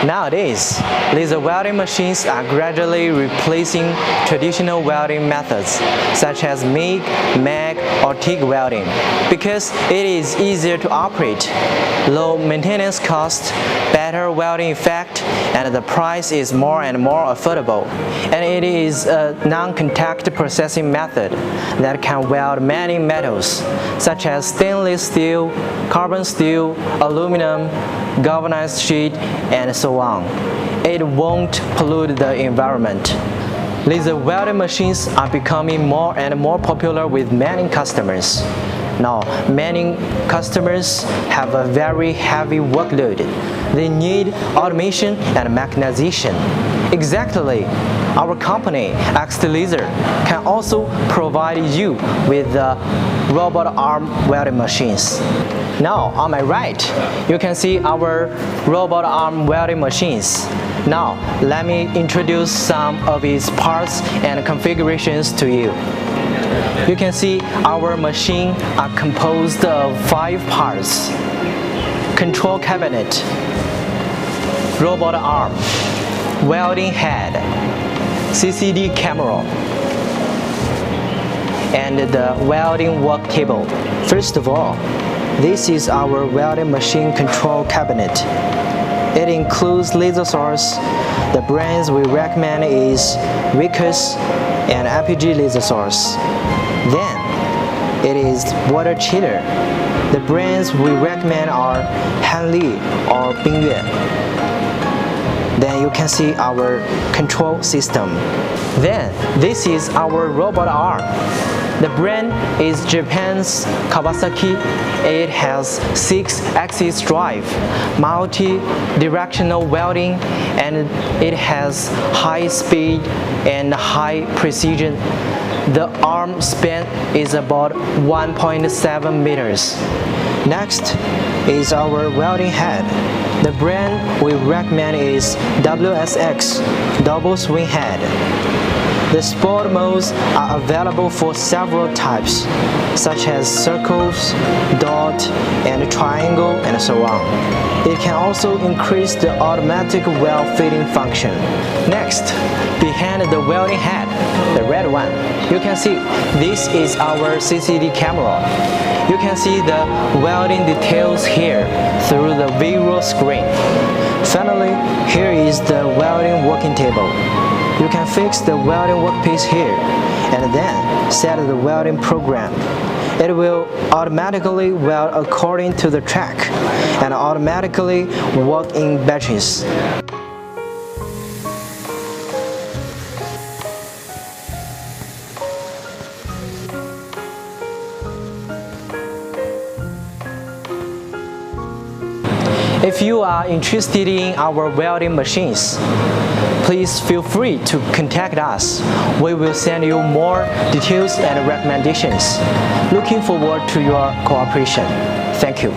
Nowadays, laser welding machines are gradually replacing traditional welding methods such as MIG, MAG, or TIG welding because it is easier to operate, low maintenance cost, better welding effect, and the price is more and more affordable. And it is a non-contact processing method that can weld many metals such as stainless steel, carbon steel, aluminum, galvanized sheet, and so on. It won't pollute the environment. Laser welding machines are becoming more and more popular with many customers. Now, many customers have a very heavy workload. They need automation and mechanization. Exactly. Our company, XTLASER, can also provide you with the robot arm welding machines. Now, on my right, you can see our robot arm welding machines. Now, let me introduce some of its parts and configurations to you. You can see our machine are composed of 5 parts: control cabinet, robot arm, welding head, CCD camera, and the welding work table. First of all, this is our welding machine control cabinet. It includes laser source. The brands we recommend is Vicus and RPG laser source. Then, it is water chiller. The brands we recommend are Hanli or Bingyue. Then you can see our control system. Then, this is our robot arm. The brand is Japan's Kawasaki. It has 6-axis drive, multi-directional welding, and it has high speed and high precision. The arm span is about 1.7 meters. Next is our welding head. The brand we recommend is WSX, double swing head. The sport modes are available for several types, such as circles, dot, and triangle, and so on. It can also increase the automatic weld fitting function. Next, behind the welding head, the red one, you can see this is our CCD camera. You can see the welding details here through the visual screen. Finally, here is the welding working table. You can fix the welding workpiece here and then set the welding program. It will automatically weld according to the track and automatically work in batches. If you are interested in our welding machines, please feel free to contact us. We will send you more details and recommendations. Looking forward to your cooperation. Thank you.